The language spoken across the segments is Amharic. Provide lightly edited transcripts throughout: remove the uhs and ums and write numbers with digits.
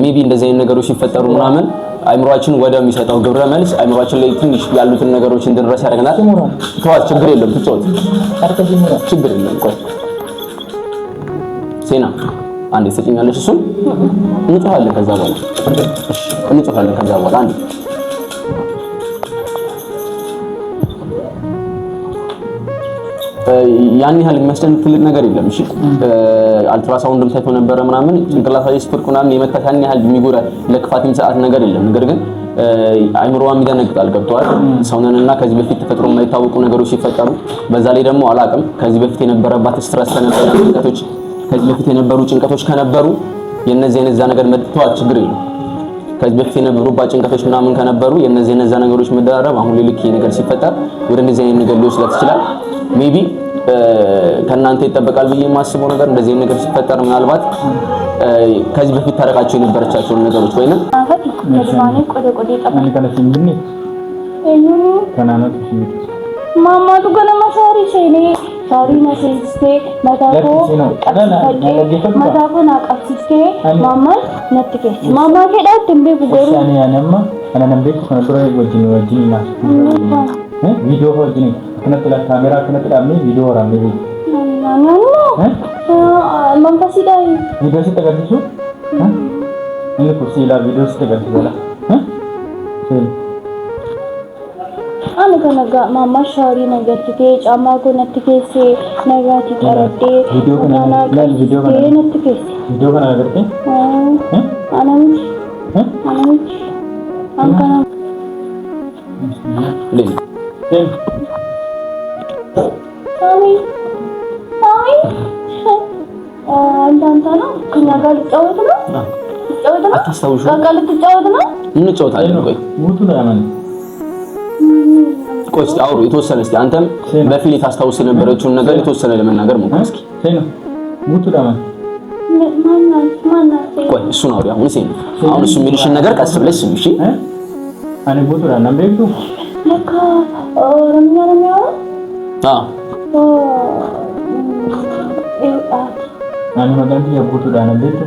ሜቢ እንደዚህ አይነት ነገሮች ሲፈጠሩ ምናምን አይምሮአችን ወዲያው የሚሰጠው ግብረ መልስ አይምሮአችን ላይ ትንሽ ያሉትን ነገሮች እንድንረሳ ያደርገናል። ተዋት፣ ችግር የለም ትጫወት፣ ችግር የለም። ቆይ ሴና አንዴ ትሰጪኛለሽ? እሱን እንጮሃለን ከዛ በኋላ እሺ፣ እንጮሃለን ከዛ በኋላ አንዴ ያን ያህል የሚያስጨንቅ ትልቅ ነገር የለም። እሺ አልትራሳውንድም ታይቶ ነበረ ምናምን ጭንቅላታዊ ስፖርት ምናምን የመታት ያን ያህል የሚጎዳ ለክፋት የሚሰጣት ነገር የለም። ነገር ግን አይምሮዋም ይደነግጣል። ገብቷል። ሰውነንና ከዚህ በፊት ተፈጥሮ የማይታወቁ ነገሮች ሲፈጠሩ በዛ ላይ ደግሞ አላቅም ከዚህ በፊት የነበረባት ስትረስ ከነበረ ጭንቀቶች ከዚህ በፊት የነበሩ ጭንቀቶች ከነበሩ የነዚህ የነዛ ነገር መጥቷት ችግር የለም። ከዚህ በፊት የነበሩባት ጭንቀቶች ምናምን ከነበሩ የነዚህ የነዛ ነገሮች መደራረብ አሁን ሌሊት ነገር ሲፈጠር ወደ እንደዚህ አይነት ነገር ሊወስዳት ይችላል። ሜቢ ከናንተ ይጠበቃል ብዬ የማስበው ነገር እንደዚህ አይነት ነገር ሲፈጠር ምናልባት ከዚህ በፊት ታረቃቸው የነበረቻቸውን ነገሮች ወይንም ማማ ዱገና ማሳሪ ሴኔ ሳሪ ነስስቴ መታኮ ናቃስስቴ ማማ ነጥቄ ማማ ከዳ ትንቤ ቡገሩ ያኔ ያነማ አናነምቤ ከነብረ ወጅኒና ቪዲዮ ወጅኒ ከነጥላ ካሜራ ከነጥላሚ ቪዲዮ ወራሚ ናና መንፈሲዳይ ቪዲዮ ሲተገርሱ እንዴ ኩሲላ ቪዲዮ ሲተገርሱ በላ አነ ከነጋ ማማ ሻሪ ነገር ትቴ ጫማ ኮነት ኬሴ ነጋቲ ቀረዴ ቪዲዮ ከነና ቪዲዮ ከነና ነት ኬሴ ቪዲዮ ከነና ገርቴ አናምች አንከና ለይ ሳሚ አንተ ነው ከኛ ጋር ልጫወት ነው አታስታውሹ በቃ ልትጫወት ነው እንጫወታለን። ቆይ ሙቱ ነው ያመን ቆይ እስኪ አውሩ የተወሰነ እስኪ አንተም በፊት ታስታውስ የነበረችውን ነገር የተወሰነ ለመናገር ሞክር እስኪ። ሴና ሙቱ ዳማ ማና ቆይ እሱን አውሪ አሁን ሴና አሁን እሱ የሚልሽን ነገር ቀስ ብለሽ ስሚ እሺ። አኔ ሙቱ ዳና ነምቤቱ ለካ ኦሮምኛ ነው የሚያወራው አኔ ማጋንቲ የቡቱ ዳና ቤቱ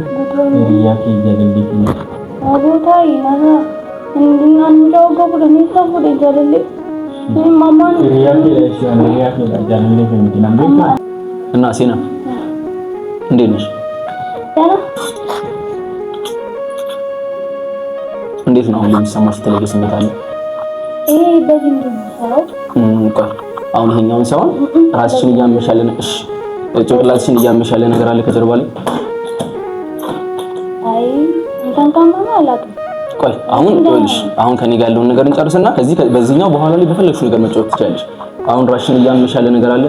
ሪያኪ ጀለልቲ አቦታ ይናራ እንዲናን ጃውገቡ ለሚሰፉ ደጀለል ማማን ሪያኪ ሪያኪ ጃለልቲ ከሚዲና ቤቱ እና ሴና እንዴት ነሽ? ያና እንዴት ነው አሁን የሚሰማሽ የተለየ ስሜት አለ? በዚህ ምንድን ነው ቆይ አሁን ይሄኛውን ሳይሆን ራስሽን እያመሻለ ነው። እሺ ጭንቅላትሽን እያመሻለ ነገር አለ ከጀርባ ላይ? አይ እንታንታማ አላውቅም። ቆይ አሁን ይኸውልሽ አሁን ከኔ ጋር ያለውን ነገር እንጨርስና ከዚህ በዚህኛው በኋላ ላይ በፈለግሽው ነገር መጫወት ትችያለሽ። አሁን ራስሽን እያመሻለ ነገር አለ?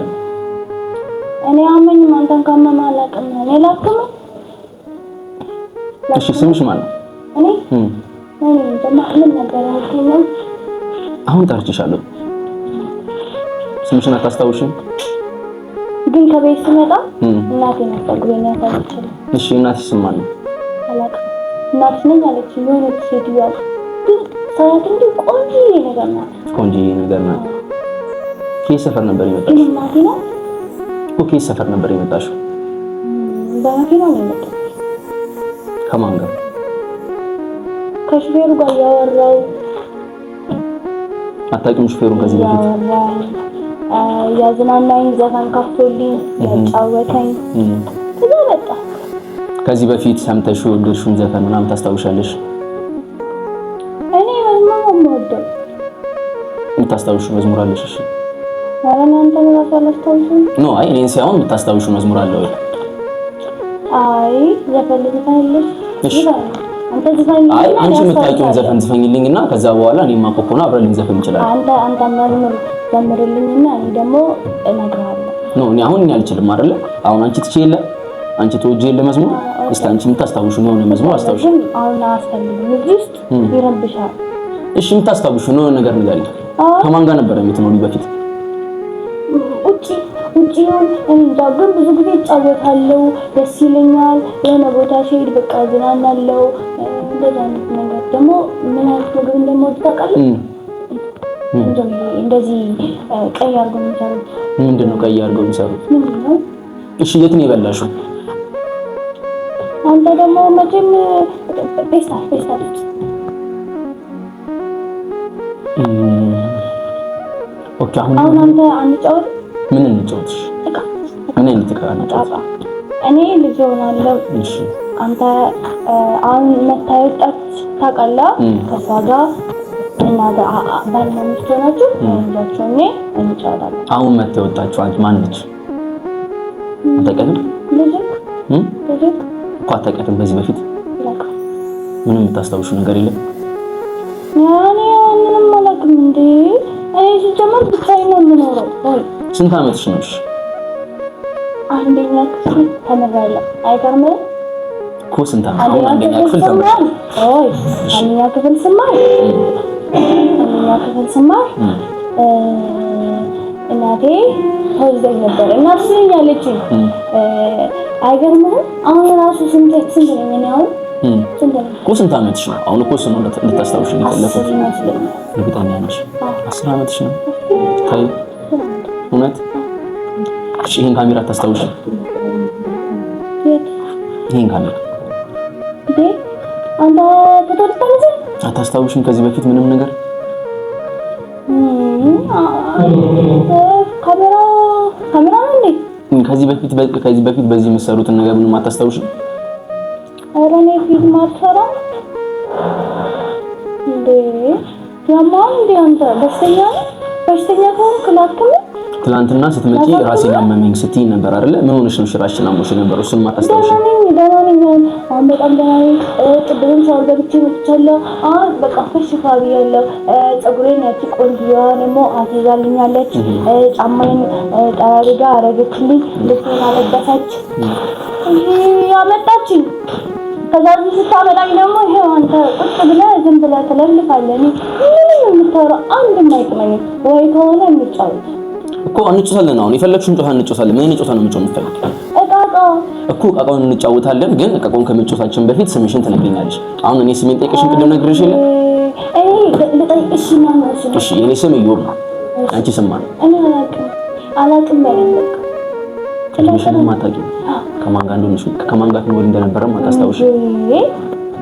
እኔ አመኝ እንታንታማ አላውቅም። እኔ ላክም። እሺ ስምሽ ማን ነው? እኔ ምን ነበር ያልከኝ? አሁን ጠርቼሻለሁ። ስምሽን አታስታውሽም? ግን ከቤት ስመጣ እናቴ ነጠግበኛ ታውቃለች። እሺ እናትሽ ስም ማን ነው? አላውቅም። እናት ነኝ አለች። የሆነች ሴትዮ አለች። ሰዓት እንደ ቆንጆ ነገር ናት። ቆንጆ ነገር ናት። ከየት ሰፈር ነበር የመጣሽው? ግን እናቴ ናት። ከየት ሰፈር ነበር የመጣሽው? በመኪና ነው የመጣሁት። ከማን ጋር? ከሹፌሩ ጋር ያወራው። አታውቂም ሹፌሩን ከዚህ በፊት? ያዝናናኝ ዘፈን ከፍቶልኝ ያጫወተኝ ከዛ መጣ። ከዚህ በፊት ሰምተሽው የወደድሽውን ዘፈን ምናምን ታስታውሻለሽ? እኔ መዝሙር የምወደው የምታስታውሽው መዝሙር አለሽ? እሺ ኧረ አንተ ራሱ አላስታውስም። ኖ አይ እኔን ሳይሆን የምታስታውሽው መዝሙር አለ ወይ? አይ ዘፈን ልዘፍንልሽ? እሺ አንተ ዘፈን አይ አንቺ የምታውቂውን ዘፈን ዝፈኝልኝና ከዛ በኋላ እኔ ማቆ ከሆነ አብረን ልንዘፈን እንችላለን። አንተ መዝሙር ዘምርልኝና እኔ ደግሞ እነግርሃለሁ። ኖ እኔ አሁን አልችልም አይደለ? አሁን አንቺ ትቼ የለ አንቺ ተወጂ የለ መዝሙር እስቲ አንቺ የምታስታውሽው ነው መዝሙር አስታውሽ። አሁን አስፈልግም እዚህ ውስጥ ይረብሻል። እሺ የምታስታውሽው ነው ነገር ንገሪኝ። ከማን ጋር ነበር የምትኖሪ በፊት? ውጪ እንጃ ግን ብዙ ጊዜ እጫወታለሁ፣ ደስ ይለኛል። የሆነ ቦታ ሲሄድ በቃ ዝናናለሁ። እንደዛ አይነት ነገር ደግሞ ምን አይነት ምግብ እንደምወድ ታውቃለህ? እንደዚህ ቀይ አድርገው የሚሰሩት። ምንድን ነው ቀይ አድርገው የሚሰሩት? ምንድን ነው? እሺ የት ነው የበላሽው? አንተ ደግሞ መቼም ፔስታ ኦኬ አሁን አንተ አንጫወት ምን እንጫወትሽ? ምን እንጫወት? እኔ ልጅ ሆናለሁ። እሺ አንተ አሁን መታየት ታውቃለህ? ከሷ ጋር እና ባልና ሚስት ሆናችሁ እንጃችሁ እኔ እንጫወታለን። አሁን መታየታችሁ አንቺ ማን ነች? አታውቅም? ልጅ እኮ አታውቅም። በዚህ በፊት ምንም የምታስታውሽው ነገር የለም? ያኔ ምንም አላውቅም እንዴ እኔ ሲጀመር ብቻዬን ነው የምኖረው። ስንት ዓመትሽ ነው? አንደኛ ክፍል ተምሬያለሁ። አይገርምም እኮ ስንት ዓመት? አሁን አንደኛ ክፍል ተምሬያለሁ። አንደኛ ክፍል ስማር እናቴ ተወልደኝ ነበር እና ትለኛለች። አይገርምም አሁን ራሱ ስንት ነኝ እኔ አሁን እኮ ስንት ዓመትሽ ነው? አሁን እኮ ስንት እንድታስታውሽ የፈለኩት እርግጠኛ ነሽ? 10 ዓመትሽ ነው? ታይ እውነት? እሺ ይሄን ካሜራ ታስታውሽ? ይሄን ካሜራ አንተ ተጠርጠረሽ አታስታውሽም? ከዚህ በፊት ምንም ነገር ካሜራ እንዴ? ከዚህ በፊት በዚህ የምትሰሩትን ነገር ምንም አታስታውሽም? ኧረ እኔ ፊልም አልሰራም እንዴ? ያማን እንዴ አንተ በሽተኛ ከሆንክ ላክም። ትናንትና ስትመጪ ራሴን አመመኝ ስትይ ነበር አይደለ? ምን ሆነሽ ነው ሽራሽን አሞሽ ነበር? እሱን ማታስታውሽም? ደህና ነኝ አሁን በጣም ደህና ነኝ። ቅድም ሻወር ገብቼ መጥቻለሁ። አሁን በቃ ፈሽፋ ብያለሁ። ፀጉሬን ያቺ ቆንጆዋ ደግሞ አስይዛልኛለች። ጫማዬን ጠራርጋ አረገችልኝ። ልብሴን አለበሰች ያመጣችኝ። ከዛ ስታመጣኝ ደግሞ ይሄው አንተ ቁጭ ብለህ ዝም ብለህ ትለልፋለህ። ምንም የምታወራው አንድም አይጥመኝም። ወይ ከሆነ እንጫወት እኮ እንጫወታለን። አሁን የፈለግሽውን ጨዋታ እንጫወታለን። ምን ጨዋታ ነው የምትጫወተው? እቃቃውን እንጫወታለን። ግን እቃቃውን ከመጫወታችን በፊት ስምሽን ትነግሪኛለሽ። አሁን እኔ ስሜን ጠይቀሽን ቅድም ነግሬሽ የለ? ልጠይቅሽ ነው። እሺ የኔ ስም ኢዮብ ነው። አንቺ ስም ማን? እኔ አላውቅም በለኝ። ትንሽም አታውቂም? ከማን ጋር እንደሆነሽ ከማን ጋር ትኖሪ እንደነበረ ማታስታውሽ?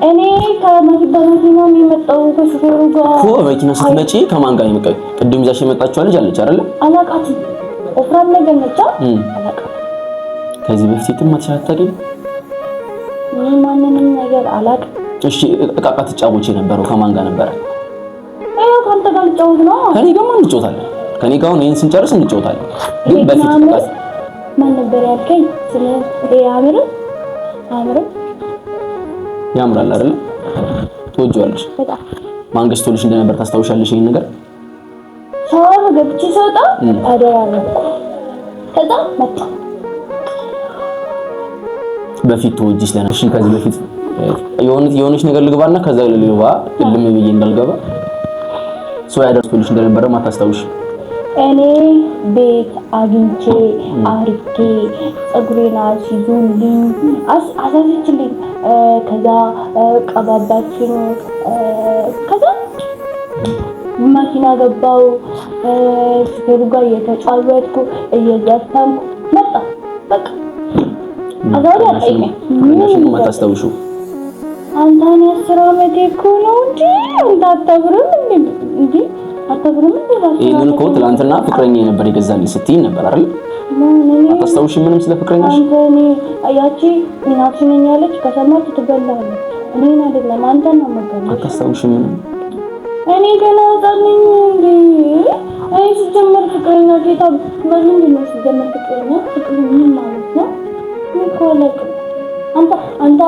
እኔ ከመኪና ነው የመጣው ከሹፌሩ ጋር እኮ መኪና ስትመጪ ከማን ጋር የመጣው? ቅድም ይዛሽ የመጣችው ልጅ አለች አይደለ? አላውቃትም። ወፍራም ነገር ነች። አላውቃትም። ከዚህ በፊት አታውቂም? ማንንም ነገር አላውቅም። እሺ እቃቃ ትጫወቺ የነበረው ከማን ጋር ነበረ? ከአንተ ጋር ልጫወት ነው። ከኔ ጋር ማን እንጫወታለን? ከኔ ጋር ይሄን ስንጨርስ እንጫወታለን። ግን በፊት ማን ነበር ያልከኝ? ስለ ያምር ያምራል አይደል? ትወጂዋለሽ? በጣም ማን ገዝቶልሽ እንደነበር ታስታውሻለሽ? ይሄን ነገር ሻወር ገብቼ ስወጣ አደራረኩ። ከዛ መጣ በፊት ትወጂ ስለነበር። እሺ ከዚህ በፊት የሆነች ነገር ልግባና ከዛ ልግባ ልም ብዬ እንዳልገባ ሰው ያደርሱልሽ እንደነበረ ማታስታውሽ? እኔ ቤት አግኝቼ አርጌ ፀጉሬን አስይዞልኝ አሳሰችልኝ። ከዛ ቀባባችን። ከዛ መኪና ገባው። ሹፌሩ ጋር እየተጫወትኩ እየዘፈንኩ መጣ። በቃ አዛውሪ አጠይቀኝ። ምንም ማታስታውሹ? አንተን 10 ዓመቴ እኮ ነው እንጂ እንዳታብርም እንዴ አታብርም እንዴ? ይሄን እኮ ትላንትና ፍቅረኛ የነበር የገዛልኝ ስትይ ነበር አይደል? አታስታውሺ? ምንም ስለ ፍቅረኛሽ? አንተኔ አያቺ እናትሽነኝ ያለች ከሰማች ትገላለች። እኔን አይደለም አንተን ነው የምገለው። አታስታውሺ? ምንም እኔ ገና ዛልኝ እንዴ? አይ ሲጀመር ፍቅረኛ ጌታ ምንድን ነው ሲጀመር ፍቅረኛ ምን ማለት ነው? ይቆለቅ አንተ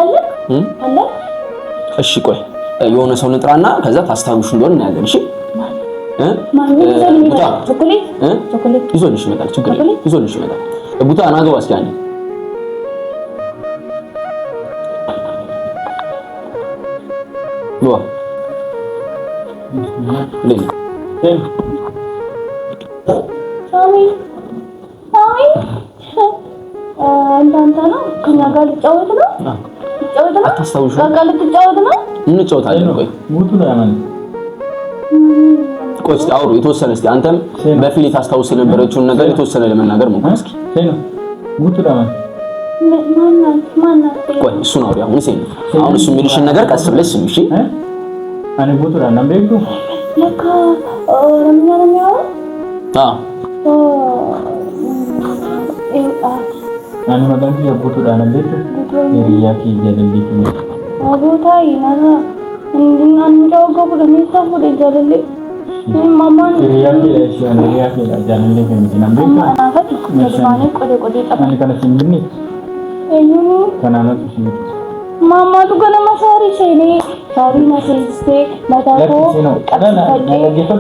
አለ? እሺ ቆይ የሆነ ሰው ንጥራና ከዛ ታስታውሹ እንደሆነ እናያለን። እሺ ቾኮሌት ይዞልሽ ይመጣል። ችግር የለም ይዞልሽ ይመጣል። ቡታ አናገባ እስኪ አንዴ ዋ አንተ ነው ከኛ ጋር ልጫወት ነው? አታስታውሹ? በቃ ልትጫወት ነው? እንጫወታለን። ቆይ ሙቱ ነው ያማን ቆይ እስኪ አውሩ የተወሰነ። እስኪ አንተም በፊት ታስታውስ የነበረችውን ነገር የተወሰነ ለመናገር ሞክር እስኪ። ሙቱ ነው ያማን ቆይ እሱ ነው አሁን ሴን አሁን እሱ የሚልሽን ነገር ቀስ ብለሽ ስሚ እሺ አኔ ቦቱራ ነምቤቱ ለካ ኦሮምኛ ነው የሚያወራው አኔ መጋንጂ ቦቱራ ነምቤቱ የሪያኪ ጀለሊቱ አቦታ ይናና እንዲና አንጃው ጋር ለሚሳፉ ደጃለለ ማማን የሪያኪ የሪያኪ ጀለሊቱ ነምቤቱ አናፈት ከማኔ ቆደ ጠባ አኔ ከነሲምብኒ እዩኒ ከናናቱ ሲሚ ማማ ቱ ገና ማሳሪ ሴኔ ሳሪ ናስስቴ መታኮ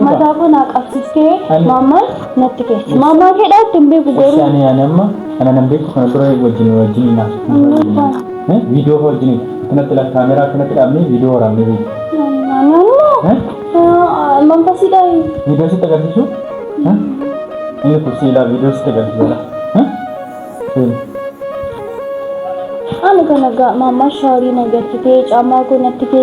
መታኮ ናቃስስቴ ማማ ነትኬ ማማ ከዳ ትምቤ ጉገሩ ያኔ ያነማ አና ነምቤ ከነብረ ወጅኒ ናስ ቪዲዮ ወጅኒ ከነጥላ ካሜራ ከነጥላ ምን ቪዲዮ ወራም ነው መንፈሲዳይ ቪዲዮ ሲተገርሱ እኔ ኩሲላ ቪዲዮ ሲተገርሱ Ani kana ga mama shari na gatte chama ko nattike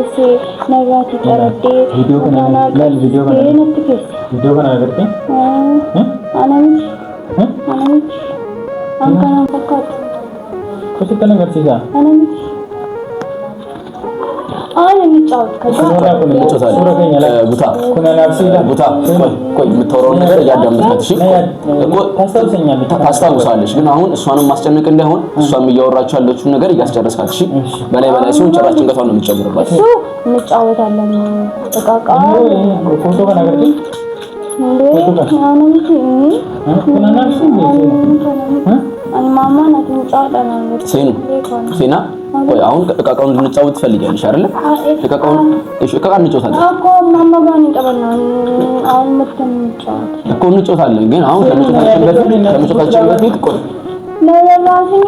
nagati karate video kana lal video kana nattike video kana gatte anami angkana fakat kusi kana gatte ga anami የሚጫወት ከዛ ሱራ ከኛ ላይ ጉታ ኩና ናፍሲላ ጉታ ቆይ የምታወራው ነገር እያዳመጥኩት እሺ ታስታውሳለሽ ግን አሁን እሷንም ማስጨነቅ እንዳይሆን እሷም እያወራች ያለችው ነገር እያስጨረስካት እሺ በላይ ሲሆን ጭራሽ ጭንቀቷን ነው የምትጨምርባት እሱ እንጫወታለን ተቃቃ ፎቶ ከናገርኩ ኩና ናፍሲላ ማማ ናትን ጫወታና ሴና ቆይ አሁን እቃቃውን እንድንጫወት ትፈልጊያለሽ አይደል? እቃቃውን እሺ እቃቃ እንጫወታለን እኮ ማማ ጋር እንጠበና አሁን መተን እንጫወት እኮ እንጫወታለን ግን አሁን ከመጫወታችን በፊት ቆይ ለራስኒ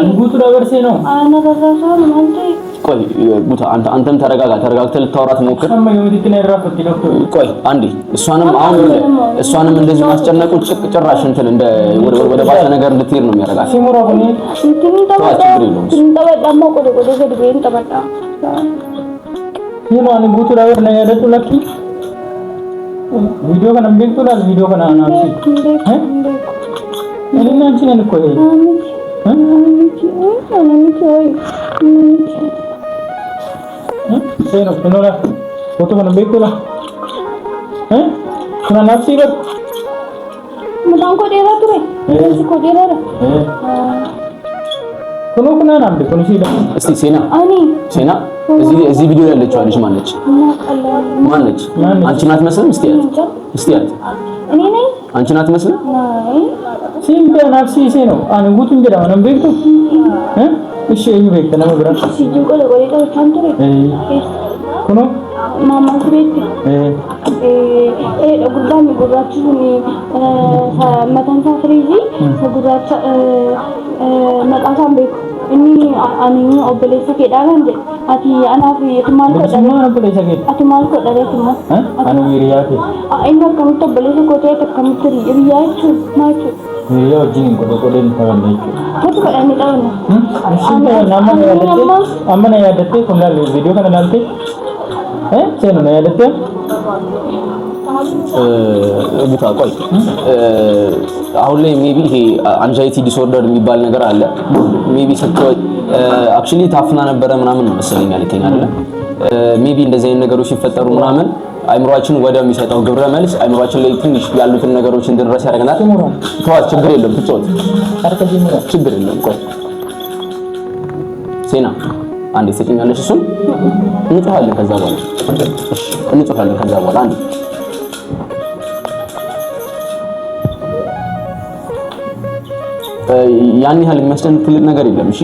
አንጉቱ ደርሴ ነው አና ደረሰን ማለት ቆይ ጉታ አንተም ተረጋግተህ ልታወራት ሞክር ቆይ አንዴ እሷንም እንደዚህ ማስጨነቁ ጭራሽ እንትን እንደ ወደ ባሰ ነገር እንድትሄድ ነው የሚያደርጋት ሲሞራ ሆነ ደግሞ ቆደ ገድቤን ተመጣ ይሄ ነው አንጉቱ ዳበር ነው ያደቱ ለኪ ቪዲዮ ከነ ቢልቱላል ቪዲዮ ከነ አናሲ እኔና አንቺ ነን እኮ ይሄ Seno, pinola. Foto kana bekula. Kuna nafsi ba? Mudan ko dera tu re. Ko dera ra. kuna nambe kuna sida. እስቲ ሴና እዚህ ቪዲዮ ያለችው አለች ማነች? አንቺ ናት መስለም እስቲ ያት እኔ ነኝ አንቺ ናት መስለም? ሲምባ ናፍሲ ሴኖ አን ጉቱን ገዳ ነው ቤቱ እሺ እኔ ቤት ነው ብራ ሲጂን ቆለ ታንተረ ኩኖ ማማ ቤት ጉዳሚ ጉራችሁን መተንሳ ፍሪዚ ጉራቻ መጣሳም ቤት እኒ አኒ ኦበሌሰ ከዳላን አቲ አናፍ የትማል ቆዳለ ኦበሌሰ ከ አቲ ማል ቆዳለ ትማ አኒ ይሪያቴ አይና ከምቶ ኦበሌሰ ኮቴ ተከምትሪ ይሪያቹ ማቹ ይሪያ ጂን ቆደን ተባለች ፎቶ ቆዳኒ ጣውና አመና ያደተ ኩናል ቪዲዮ ከናልተ ሴኖ ነው ያደተ ጉታ ቆይ አሁን ላይ ሜቢ ይሄ አንዛይቲ ዲስኦርደር የሚባል ነገር አለ ሜቢ አክቹሊ ታፍና ነበረ ምናምን መሰለኝ አለኝ አይደል ሜቢ እንደዚህ አይነት ነገሮች ሲፈጠሩ ምናምን አይምሮአችን ወደ የሚሰጠው ግብረ መልስ አይምሮአችን ላይ ትንሽ ያሉትን ነገሮች እንድንረሳ ያደርገናል ተዋት ችግር የለም ትጫወት ችግር የለም ቆይ ሴና አንዴ ትጭኛለሽ እሱን እንጫወታለን ከዛ በኋላ አንዴ ያን ያህል የሚያስደንቅ ትልቅ ነገር የለም እሺ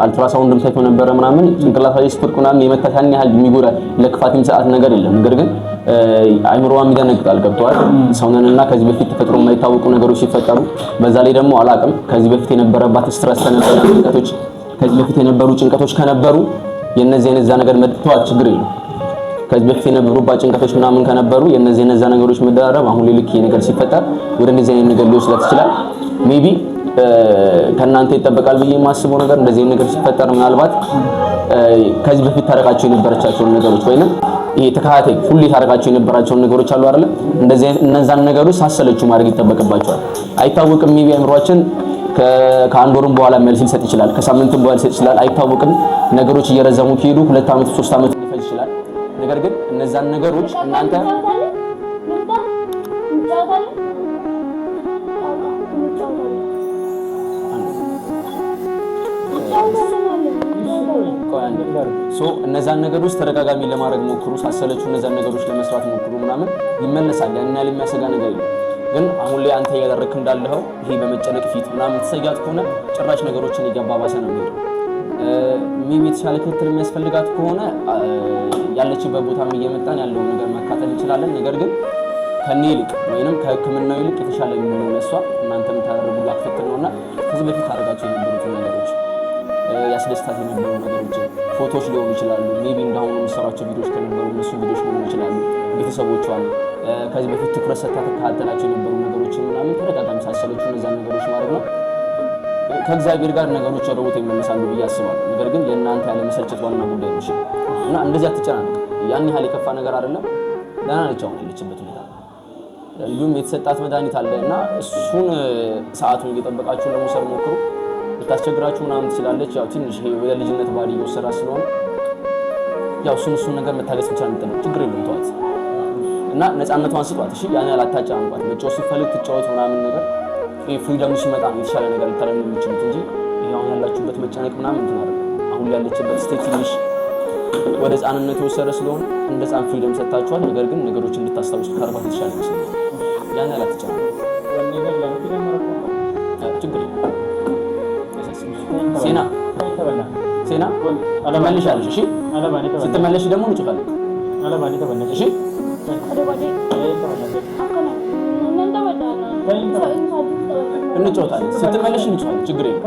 አልትራሳውንድም ታይቶ ነበረ ምናምን ጭንቅላቷ ላይ ስትወድቅ ምናምን የመታት ያን ያህል የሚጎዳ ለክፋትም ሰዓት ነገር የለም ነገር ግን አይምሮዋም ይደነግጣል ገብቷል ሰውነንና ከዚህ በፊት ተፈጥሮ የማይታወቁ ነገሮች ሲፈጠሩ በዛ ላይ ደግሞ አላቅም ከዚህ በፊት የነበረባት ስትረስ ከነበሩ ጭንቀቶች ከዚህ በፊት የነበሩ ጭንቀቶች ከነበሩ የነዚህ አይነት ዛ ነገር መጥቷት ችግር የለም ከዚህ በፊት የነበሩባት ጭንቀቶች ምናምን ከነበሩ የነዚህ አይነት ዛ ነገሮች መደራረብ አሁን ላይ ልክ ነገር ሲፈጠር ወደ እንደዚህ አይነት ነገር ሊወስዳት ይችላል ሜቢ ከናንተ ይተበቃል ብዬ የማስበው ነገር እንደዚህ ነገር ሲፈጠር ምናልባት ከዚህ በፊት ታረቃቸው የነበረቻቸው ነገሮች ወይንም ይሄ ተካታታይ ሁሌ ታረቃቸው የነበራቸው ነገሮች አሉ አይደል እንደዚህ እነዛን ነገሮች ሳሰለችው ማድረግ ይተበቅባቸዋል አይታወቅም ሜቢ አይምሮአችን ከአንድ ወርም በኋላ መልስ ሊሰጥ ይችላል። ከሳምንትም በኋላ ሊሰጥ ይችላል። አይታወቅም። ነገሮች እየረዘሙ ከሄዱ 2 ዓመት 3 ዓመት ሊፈጅ ይችላል። ነገር ግን እነዛን ነገሮች እናንተ እነዛን ነገሮች ተደጋጋሚ ለማድረግ ሞክሩ። ሳሰለችሁ እነዛን ነገሮች ለመስራት ሞክሩ ምናምን ይመለሳል። ያን ያህል የሚያሰጋ ነገር የለም። ግን አሁን ላይ አንተ እያደረግክ እንዳለው ይሄ በመጨነቅ ፊት ምናምን ተሰጋት ከሆነ ጭራሽ ነገሮችን እያባባሰ ነው የሚሄደው። ሜቢ የተሻለ ክትትል የሚያስፈልጋት ከሆነ ያለችበት ቦታም እየመጣን ያለውን ነገር መካተል እንችላለን። ነገር ግን ከኔ ይልቅ ወይንም ከሕክምናው ይልቅ የተሻለ የሚሆነው ለሷ እናንተም ታደርጉላት ክትትል ነውና ከዚህ በፊት ታደርጋቸው የነበሩት ነገሮች ያስደስታት የነበሩ ነገሮች ፎቶዎች ሊሆኑ ይችላሉ። ሜቢ እንዳሁኑ የሚሰራቸው ቪዲዮዎች ከነበሩ እነሱ ቪዲዮዎች ሊሆኑ ይችላሉ። ቤተሰቦቿን ከዚህ በፊት ትኩረት ሰጥታ ተከታተላቸው የነበሩ ነገሮችን ምናምን ተደጋጋሚ ሳሰለችው እነዛን ነገሮች ማድረግ ነው። ከእግዚአብሔር ጋር ነገሮች ወደ ቦታ ይመለሳሉ ብዬ አስባለሁ። ነገር ግን የእናንተ ያለ መሰልቸት ዋና ጉዳይ ነው እና እንደዚህ አትጨናነቅ። ያን ያህል የከፋ ነገር አይደለም። ደህና ነች አሁን ያለችበት ሁኔታ። እንዲሁም የተሰጣት መድኃኒት አለ እና እሱን ሰዓቱን እየጠበቃችሁ ለመውሰድ ሞክሩ። ልታስቸግራችሁ ምናምን ትችላለች። ያው ትንሽ ይሄ ወደ ልጅነት ባህሪ እየወሰዳ ስለሆነ ያው እሱን ነገር መታገስ ብቻ ነው። ችግር የለውም ተዋት እና ነፃነቷን ስጧት። እሺ ያን ያህል አታጫንቋት። መጫወት ስትፈልግ ትጫወት ምናምን ነገር ይሄ ፍሪደም ሲመጣ ነው የተሻለ ነገር ልታረሙ የምትችሉት እንጂ ይሄ አሁን ያላችሁበት መጨነቅ ምናምን እንትን አይደለም። አሁን ያለችበት ስቴት ትንሽ ወደ ህፃንነት የወሰደ ስለሆነ እንደ ህፃን ፍሪደም ሰጣችኋል። ነገር ግን ነገሮችን እንድታስታውሱ ካርባት የተሻለ ይመስላል። ያን ያህል አትጫንቁ። ችግር የለም። ሴና ትመለሻለሽ። እሺ ስትመለሽ ደግሞ እንጭፋለን። እሺ እንጫወታለን። ስትመለሽ እንጫወታለን። ችግር የለም።